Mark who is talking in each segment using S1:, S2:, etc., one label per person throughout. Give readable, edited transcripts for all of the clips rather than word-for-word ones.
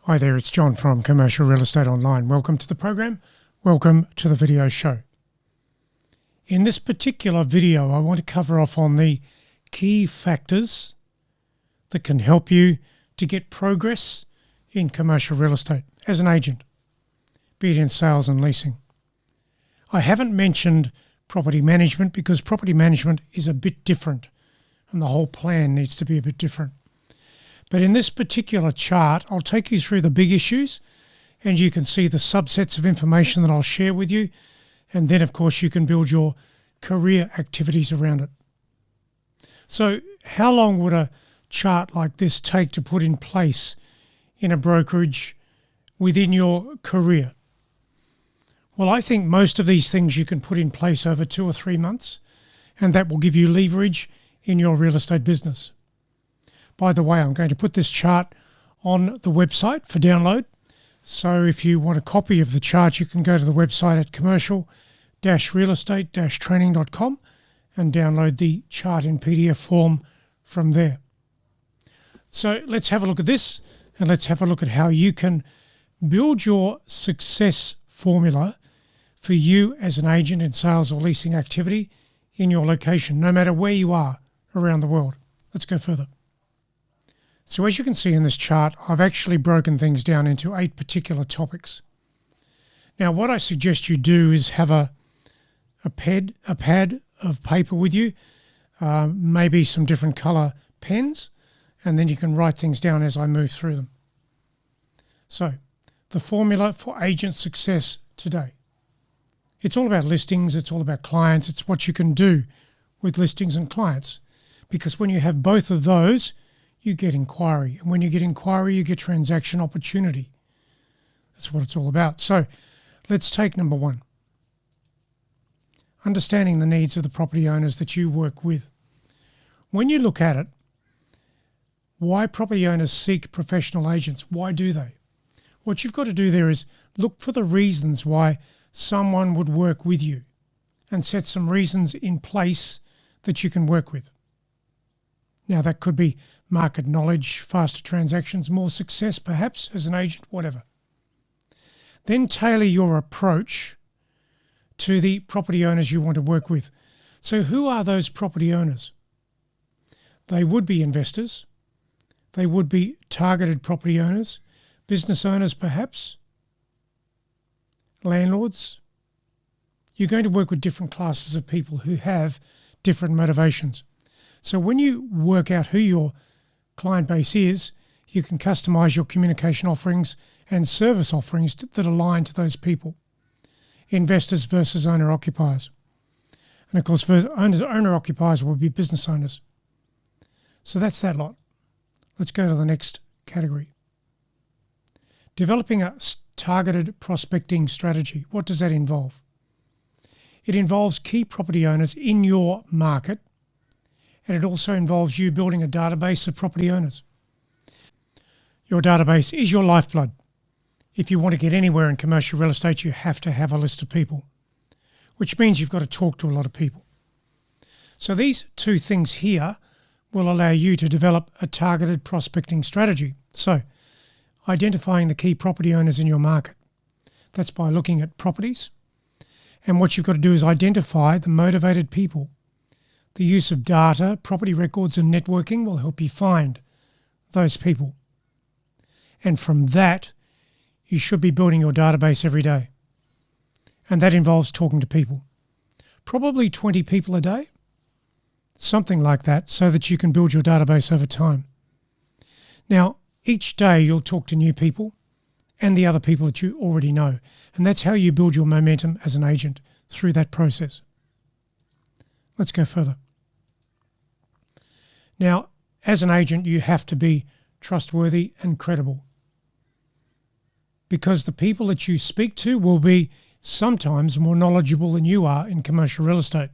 S1: Hi there, it's John from Commercial Real Estate Online. Welcome to the program. Welcome to the video show. In this particular video, I want to cover off on the key factors that can help you to get progress in commercial real estate as an agent, be it in sales and leasing. I haven't mentioned property management because property management is a bit different and the whole plan needs to be a bit different. But in this particular chart, I'll take you through the big issues and you can see the subsets of information that I'll share with you. And then, of course, you can build your career activities around it. So how long would a chart like this take to put in place in a brokerage within your career? Well, I think most of these things you can put in place over 2 or 3 months, and that will give you leverage in your real estate business. By the way, I'm going to put this chart on the website for download. So if you want a copy of the chart, you can go to the website at commercial-real-estate-training.com and download the chart in PDF form from there. So let's have a look at this and let's have a look at how you can build your success formula for you as an agent in sales or leasing activity in your location, no matter where you are around the world. Let's go further. So as you can see in this chart, I've actually broken things down into 8 particular topics. Now, what I suggest you do is have a pad of paper with you, maybe some different color pens, and then you can write things down as I move through them. So, the formula for agent success today. It's all about listings, it's all about clients, it's what you can do with listings and clients. Because when you have both of those, you get inquiry. And when you get inquiry, you get transaction opportunity. That's what it's all about. So let's take number 1. Understanding the needs of the property owners that you work with. When you look at it, why property owners seek professional agents? Why do they? What you've got to do there is look for the reasons why someone would work with you and set some reasons in place that you can work with. Now, that could be market knowledge, faster transactions, more success perhaps as an agent, whatever. Then tailor your approach to the property owners you want to work with. So who are those property owners? They would be investors. They would be targeted property owners, business owners perhaps, landlords. You're going to work with different classes of people who have different motivations. So when you work out who your client base is, you can customize your communication offerings and service offerings that align to those people. Investors versus owner-occupiers. And of course, owner-occupiers will be business owners. So that's that lot. Let's go to the next category. Developing a targeted prospecting strategy. What does that involve? It involves key property owners in your market, and it also involves you building a database of property owners. Your database is your lifeblood. If you want to get anywhere in commercial real estate, you have to have a list of people, which means you've got to talk to a lot of people. So these 2 things here will allow you to develop a targeted prospecting strategy. So identifying the key property owners in your market. That's by looking at properties. And what you've got to do is identify the motivated people. The use of data, property records and networking will help you find those people. And from that, you should be building your database every day. And that involves talking to people. Probably 20 people a day, something like that, so that you can build your database over time. Now, each day you'll talk to new people and the other people that you already know. And that's how you build your momentum as an agent through that process. Let's go further. Now, as an agent, you have to be trustworthy and credible because the people that you speak to will be sometimes more knowledgeable than you are in commercial real estate.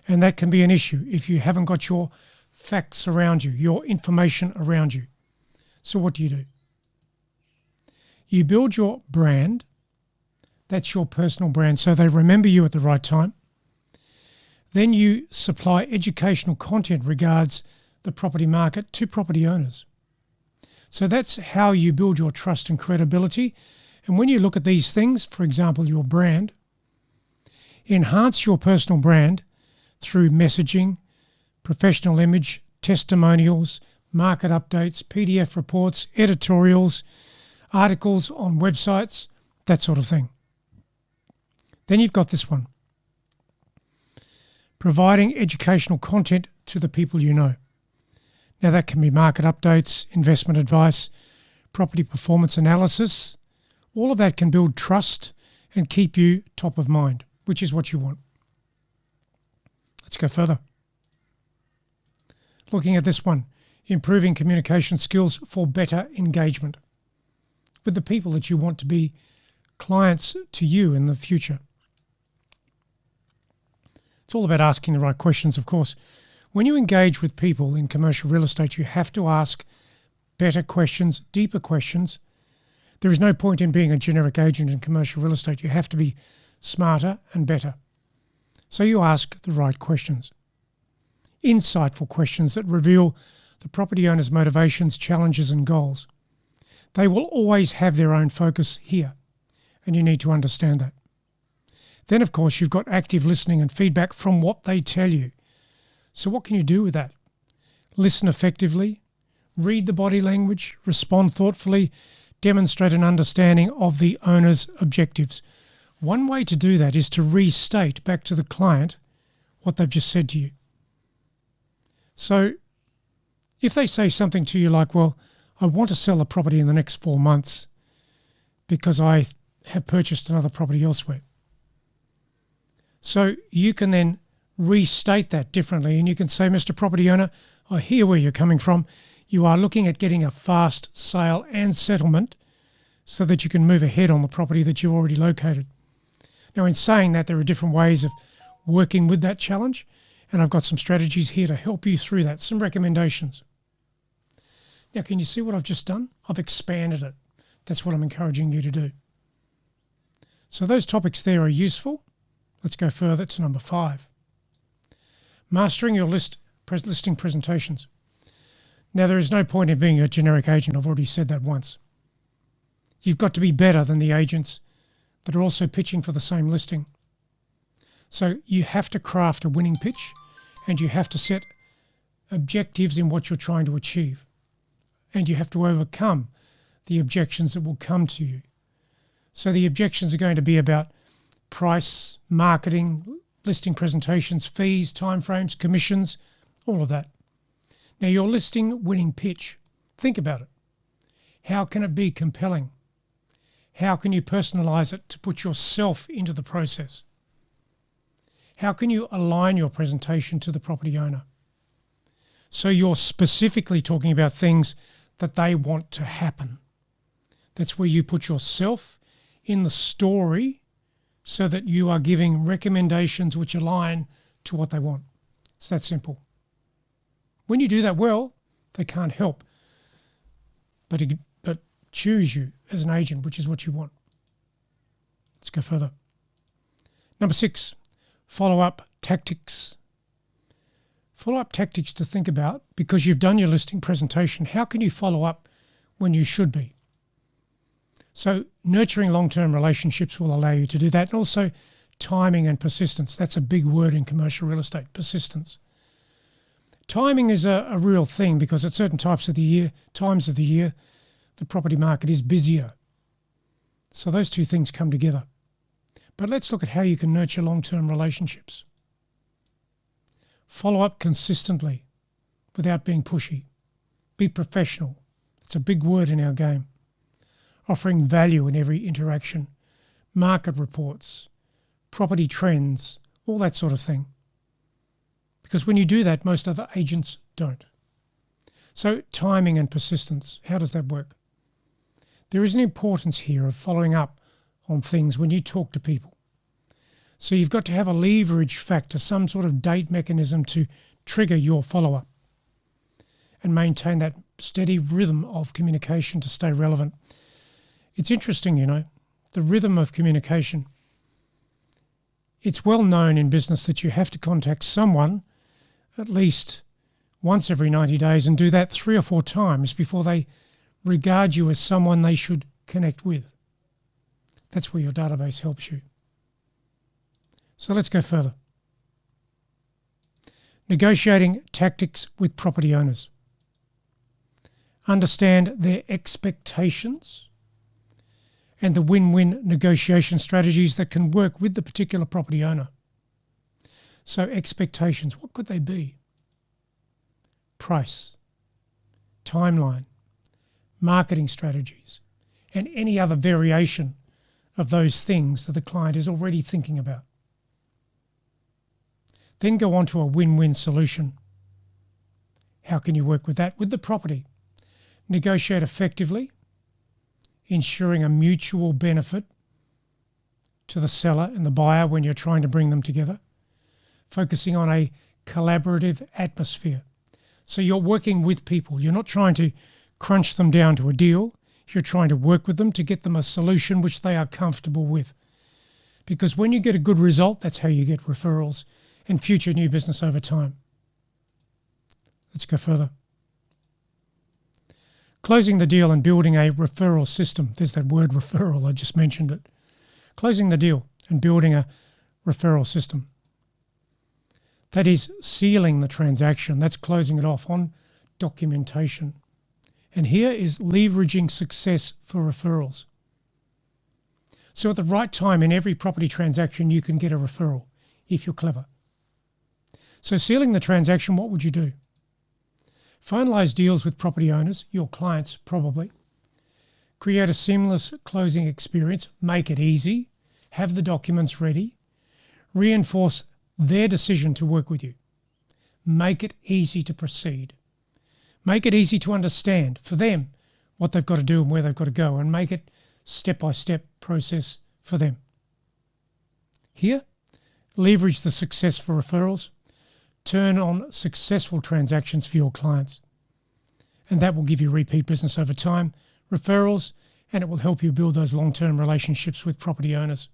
S1: And that can be an issue if you haven't got your facts around you, your information around you. So what do? You build your brand. That's your personal brand, so they remember you at the right time. Then you supply educational content regards the property market to property owners. So that's how you build your trust and credibility. And when you look at these things, for example, your brand, enhance your personal brand through messaging, professional image, testimonials, market updates, PDF reports, editorials, articles on websites, that sort of thing. Then you've got this one. Providing educational content to the people you know. Now that can be market updates, investment advice, property performance analysis. All of that can build trust and keep you top of mind, which is what you want. Let's go further. Looking at this one, improving communication skills for better engagement with the people that you want to be clients to you in the future. It's all about asking the right questions, of course. When you engage with people in commercial real estate, you have to ask better questions, deeper questions. There is no point in being a generic agent in commercial real estate. You have to be smarter and better. So you ask the right questions. Insightful questions that reveal the property owner's motivations, challenges and goals. They will always have their own focus here, and you need to understand that. Then, of course, you've got active listening and feedback from what they tell you. So what can you do with that? Listen effectively, read the body language, respond thoughtfully, demonstrate an understanding of the owner's objectives. One way to do that is to restate back to the client what they've just said to you. So if they say something to you like, well, I want to sell the property in the next 4 months because I have purchased another property elsewhere. So you can then restate that differently and you can say, Mr. Property Owner, I hear where you're coming from. You are looking at getting a fast sale and settlement so that you can move ahead on the property that you've already located. Now, in saying that, there are different ways of working with that challenge, and I've got some strategies here to help you through that, some recommendations. Now, can you see what I've just done? I've expanded it. That's what I'm encouraging you to do. So those topics there are useful. Let's go further to number 5. Mastering your listing presentations. Now, there is no point in being a generic agent. I've already said that once. You've got to be better than the agents that are also pitching for the same listing. So you have to craft a winning pitch and you have to set objectives in what you're trying to achieve. And you have to overcome the objections that will come to you. So the objections are going to be about price, marketing, listing presentations, fees, timeframes, commissions, all of that. Now, your listing winning pitch, think about it. How can it be compelling? How can you personalize it to put yourself into the process? How can you align your presentation to the property owner? So you're specifically talking about things that they want to happen. That's where you put yourself in the story so that you are giving recommendations which align to what they want. It's that simple. When you do that well, they can't help but choose you as an agent, which is what you want. Let's go further. Number 6, follow-up tactics. Follow-up tactics to think about, because you've done your listing presentation. How can you follow up when you should be? So nurturing long-term relationships will allow you to do that. And also timing and persistence. That's a big word in commercial real estate, persistence. Timing is a real thing because at certain times of the year, the property market is busier. So those two things come together. But let's look at how you can nurture long-term relationships. Follow up consistently without being pushy. Be professional. It's a big word in our game. Offering value in every interaction. Market reports, property trends, all that sort of thing. Because when you do that, most other agents don't. So timing and persistence, how does that work? There is an importance here of following up on things when you talk to people. So you've got to have a leverage factor, some sort of date mechanism to trigger your follow-up and maintain that steady rhythm of communication to stay relevant. It's interesting, the rhythm of communication. It's well known in business that you have to contact someone at least once every 90 days and do that 3 or 4 times before they regard you as someone they should connect with. That's where your database helps you. So let's go further. Negotiating tactics with property owners. Understand their expectations and the win-win negotiation strategies that can work with the particular property owner. So expectations, what could they be? Price, timeline, marketing strategies, and any other variation of those things that the client is already thinking about. Then go on to a win-win solution. How can you work with that? With the property. Negotiate effectively, ensuring a mutual benefit to the seller and the buyer when you're trying to bring them together. Focusing on a collaborative atmosphere. So you're working with people. You're not trying to crunch them down to a deal. You're trying to work with them to get them a solution which they are comfortable with. Because when you get a good result, that's how you get referrals and future new business over time. Let's go further. Closing the deal and building a referral system. There's that word referral, I just mentioned it. Closing the deal and building a referral system. That is sealing the transaction. That's closing it off on documentation. And here is leveraging success for referrals. So at the right time in every property transaction, you can get a referral if you're clever. So sealing the transaction, what would you do? Finalize deals with property owners, your clients probably. Create a seamless closing experience. Make it easy. Have the documents ready. Reinforce their decision to work with you. Make it easy to proceed. Make it easy to understand for them what they've got to do and where they've got to go, and make it step-by-step process for them. Here, leverage the success for referrals. Turn on successful transactions for your clients. And that will give you repeat business over time, referrals, and it will help you build those long-term relationships with property owners.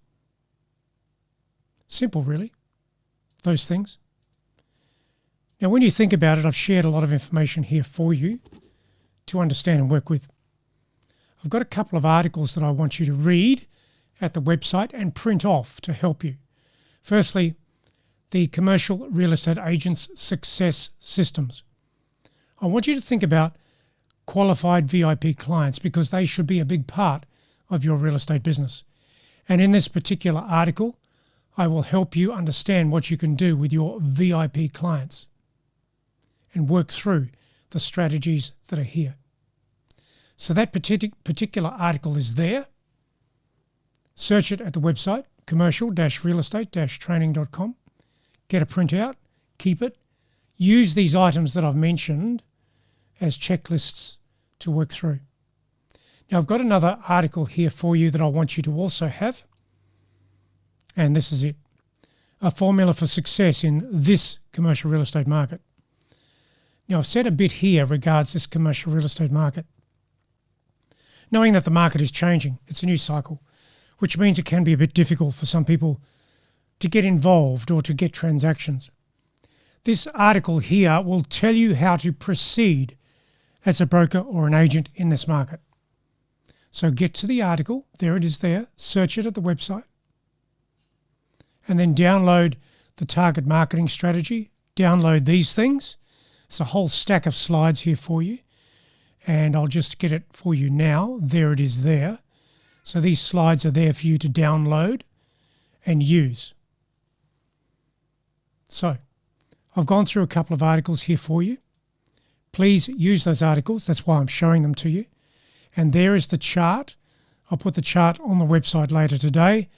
S1: Simple, really, those things. Now, when you think about it, I've shared a lot of information here for you to understand and work with. I've got a couple of articles that I want you to read at the website and print off to help you. Firstly, the Commercial Real Estate Agents Success Systems. I want you to think about qualified VIP clients because they should be a big part of your real estate business. And in this particular article, I will help you understand what you can do with your VIP clients and work through the strategies that are here. So that particular article is there. Search it at the website, commercial-realestate-training.com. Get a printout, keep it. Use these items that I've mentioned as checklists to work through. Now, I've got another article here for you that I want you to also have. And this is it. A formula for success in this commercial real estate market. Now, I've said a bit here regards this commercial real estate market. Knowing that the market is changing, it's a new cycle, which means it can be a bit difficult for some people to get involved or to get transactions. This article here will tell you how to proceed as a broker or an agent in this market. So get to the article, there it is there, search it at the website, and then download the target marketing strategy, download these things. It's a whole stack of slides here for you, and I'll just get it for you now. There it is there. So these slides are there for you to download and use. So I've gone through a couple of articles here for you. Please use those articles. That's why I'm showing them to you. And there is the chart. I'll put the chart on the website later today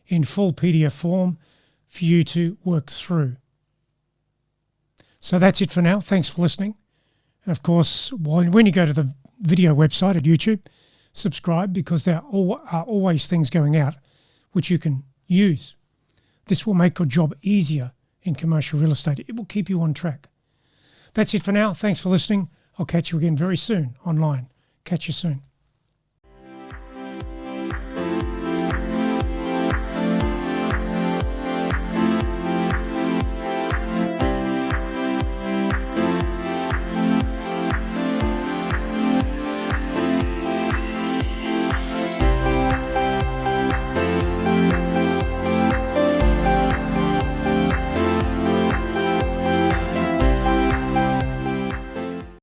S1: in full PDF form for you to work through. So that's it for now. Thanks for listening. And of course, when you go to the video website at YouTube, subscribe because there are always things going out which you can use. This will make your job easier in commercial real estate. It will keep you on track. That's it for now. Thanks for listening. I'll catch you again very soon online. Catch you soon.